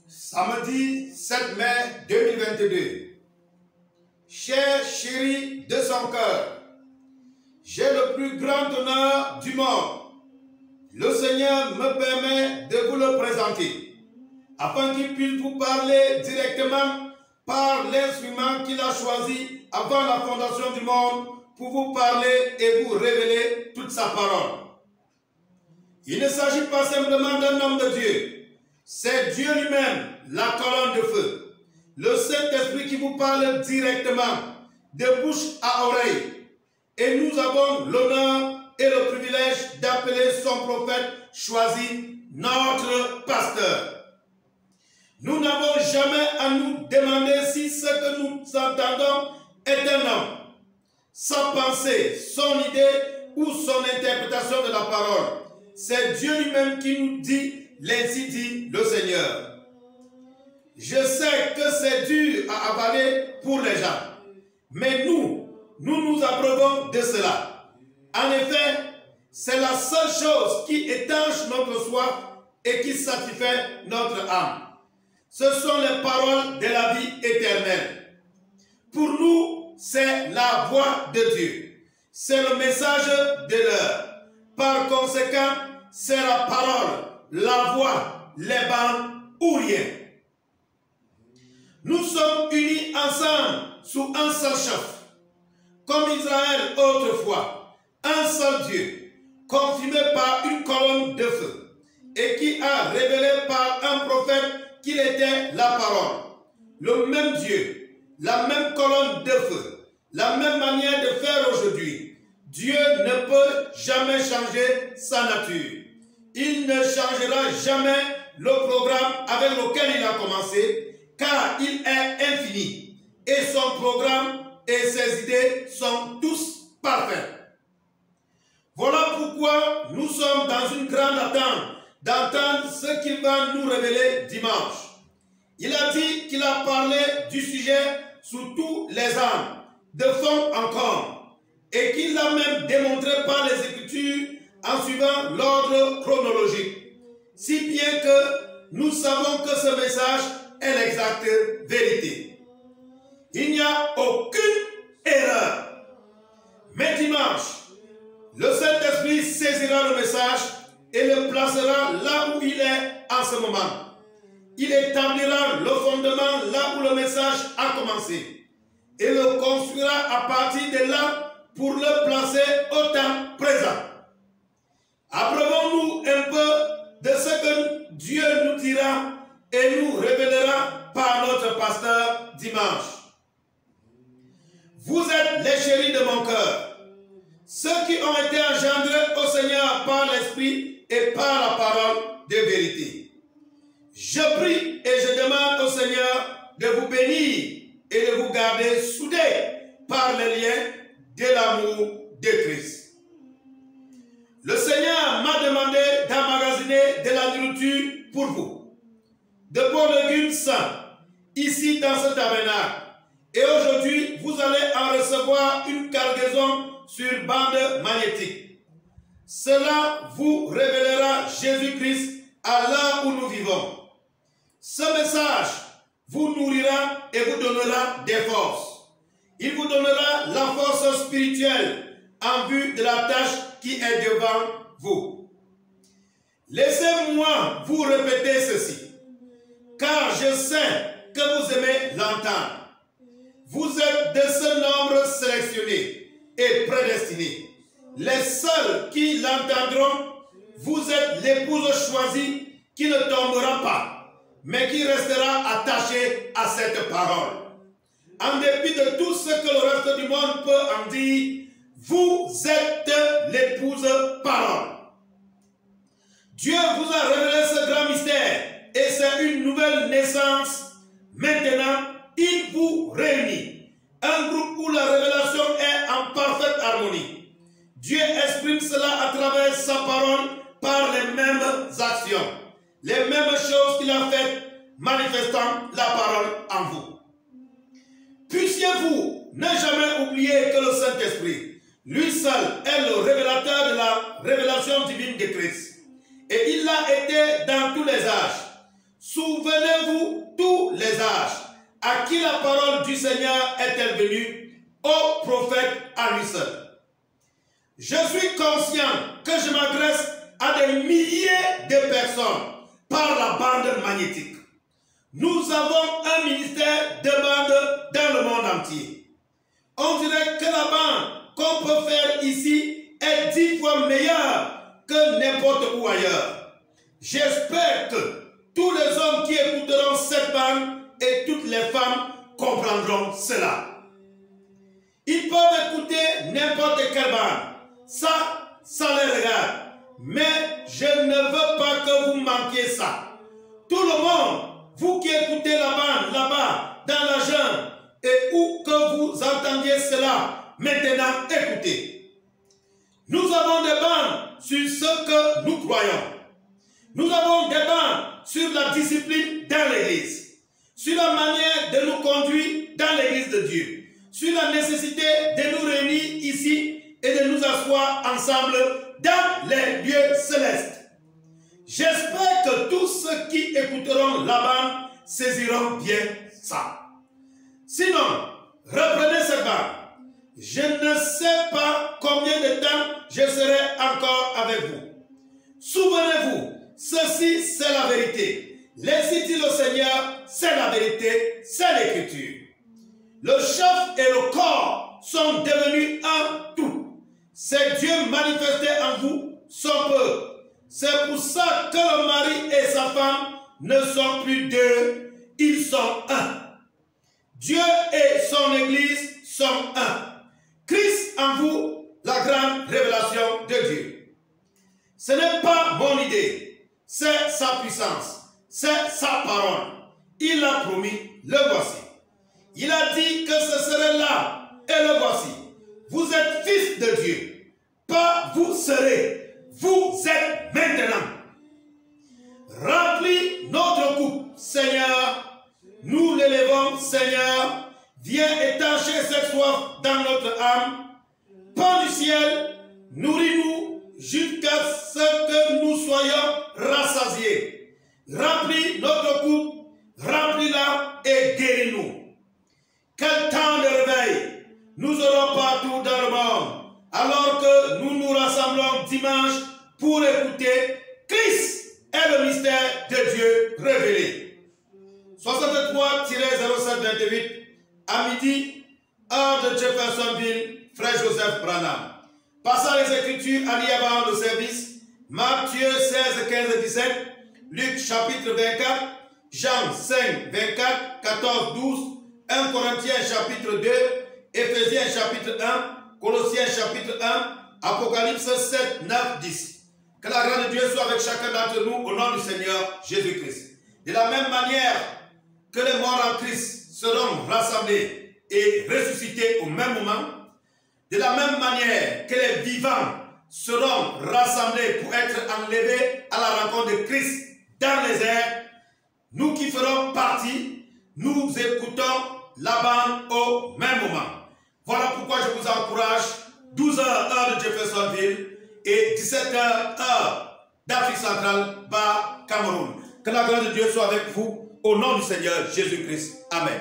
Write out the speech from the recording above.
Samedi 7 mai 2022. Cher chéri de son cœur, j'ai le plus grand honneur du monde. Le Seigneur me permet de vous le présenter, afin qu'il puisse vous parler directement par l'instrument qu'il a choisi avant la fondation du monde pour vous parler et vous révéler toute sa parole. Il ne s'agit pas simplement d'un homme de Dieu, c'est Dieu lui-même, la colonne de feu, le Saint-Esprit qui vous parle directement, de bouche à oreille. Et nous avons l'honneur et le privilège d'appeler son prophète choisi notre pasteur. Nous n'avons jamais à nous demander si ce que nous entendons est un homme, sa pensée, son idée ou son interprétation de la parole. C'est Dieu lui-même qui nous dit, l'ainsi dit le Seigneur. Je sais que c'est dur à avaler pour les gens, mais nous approuvons de cela. En effet, c'est la seule chose qui étanche notre soif et qui satisfait notre âme. Ce sont les paroles de la vie éternelle. Pour nous, c'est la voix de Dieu. C'est le message de l'heure. Par conséquent, c'est la parole, la voix, les bandes ou rien. Nous sommes unis ensemble sous un seul chef. Comme Israël autrefois, un seul Dieu, confirmé par une colonne de feu, et qui a révélé par un prophète qu'il était la parole. Le même Dieu, la même colonne de feu, la même manière de faire aujourd'hui. Dieu ne peut jamais changer sa nature. Il ne changera jamais le programme avec lequel il a commencé, car il est infini et son programme et ses idées sont tous parfaits. Voilà pourquoi nous sommes dans une grande attente d'entendre ce qu'il va nous révéler dimanche. Il a dit qu'il a parlé du sujet sous tous les angles, de fond en comble, et qu'il l'a même démontré par les Écritures en suivant l'ordre chronologique, si bien que nous savons que ce message est l'exacte vérité. Il n'y a aucune erreur. Mais dimanche, le Saint-Esprit saisira le message et le placera là où il est en ce moment. Il établira le fondement là où le message a commencé et le construira à partir de là pour le placer au temps présent. Approuvons-nous un peu de ce que Dieu nous dira et nous révélera par notre pasteur dimanche. Vous êtes les chéris de mon cœur, ceux qui ont été engendrés au Seigneur par l'Esprit et par la parole de vérité. Je prie et je demande au Seigneur de vous bénir et de vous garder soudés par les liens de l'amour de Christ. Le Seigneur m'a demandé d'emmagasiner de la nourriture pour vous, de bons légumes sains, ici dans ce tabernacle. Et aujourd'hui, vous allez en recevoir une cargaison sur bande magnétique. Cela vous révélera Jésus-Christ à l'heure où nous vivons. Ce message vous nourrira et vous donnera des forces. Il vous donnera la force spirituelle en vue de la tâche qui est devant vous. Laissez-moi vous répéter ceci, car je sais que vous aimez l'entendre. Vous êtes de ce nombre sélectionné et prédestiné. Les seuls qui l'entendront, vous êtes l'épouse choisie qui ne tombera pas, mais qui restera attachée à cette parole. En dépit de tout ce que le reste du monde peut en dire, vous êtes l'épouse parole. Dieu vous a révélé ce grand mystère et c'est une nouvelle naissance. Maintenant, il vous réunit. Un groupe où la révélation est en parfaite harmonie. Dieu exprime cela à travers sa parole par les mêmes actions, les mêmes choses qu'il a faites, manifestant la parole en vous. Puissiez-vous ne jamais oublier que le Saint-Esprit, lui seul, est le révélateur de la révélation divine de Christ. Et il l'a été dans tous les âges. souvenez-vous tous les âges, à qui la parole du Seigneur est-elle venue, au prophète à lui seul. Je suis conscient que je m'adresse à des milliers de personnes par la bande magnétique. Nous avons un ministère de bande dans le monde entier. On dirait que la bande qu'on peut faire ici est 10 fois meilleure que n'importe où ailleurs. J'espère que tous les hommes qui écouteront cette bande et toutes les femmes comprendront cela. Ils peuvent écouter n'importe quelle bande. Ça les regarde. Mais je ne veux pas que vous manquiez ça. Tout le monde, vous qui écoutez la bande là-bas, dans la jungle, et où que vous entendiez cela, maintenant écoutez. Nous avons des bandes sur ce que nous croyons. Nous avons des bandes sur la discipline dans l'église, sur la manière de nous conduire dans l'église de Dieu, sur la nécessité de nous réunir ici et de nous asseoir ensemble dans les lieux célestes. J'espère que tous ceux qui écouteront la bande saisiront bien ça. Sinon, reprenez cette bande. Je ne sais pas combien de temps je serai encore avec vous. Souvenez-vous, ceci c'est la vérité. Laissez dit le Seigneur, c'est la vérité, c'est l'écriture. Le chef et le corps sont devenus un tout. C'est Dieu manifesté en vous, son peuple. C'est pour ça que le mari et sa femme ne sont plus deux, ils sont un. Dieu et son Église sont un. Christ en vous, la grande révélation de Dieu. Ce n'est pas mon idée, c'est sa puissance, c'est sa parole. Il a promis, le voici. Il a dit que ce serait là, et le voici. Vous êtes fils de Dieu, pas vous serez, vous êtes maintenant. Remplis notre coupe, Seigneur. Nous l'élevons, Seigneur. Viens étancher cette soif dans notre âme. Pain du ciel, nourris-nous jusqu'à ce que nous soyons rassasiés. Remplis notre coupe, remplis-la et guéris-nous. Quel temps de réveil nous aurons partout dans le monde, alors que nous nous rassemblons dimanche pour écouter Christ est le mystère de Dieu révélé. 63-0728 à midi, heure de Jeffersonville, Frère Joseph Branham. Passant les Écritures à l'Iaban de service, Matthieu 16, 15 17, Luc chapitre 24, Jean 5, 24, 14, 12, 1 Corinthiens chapitre 2, Éphésiens chapitre 1, Colossiens chapitre 1, Apocalypse 7, 9, 10. Que la grâce de Dieu soit avec chacun d'entre nous au nom du Seigneur Jésus-Christ. De la même manière que les morts en Christ seront rassemblés et ressuscités au même moment, de la même manière que les vivants seront rassemblés pour être enlevés à la rencontre de Christ dans les airs, nous qui ferons partie, nous écoutons la bande au même moment. Voilà pourquoi je vous encourage, 12h heure de Jeffersonville et 17h heure d'Afrique centrale, bas Cameroun. Que la grâce de Dieu soit avec vous au nom du Seigneur Jésus-Christ. Amen.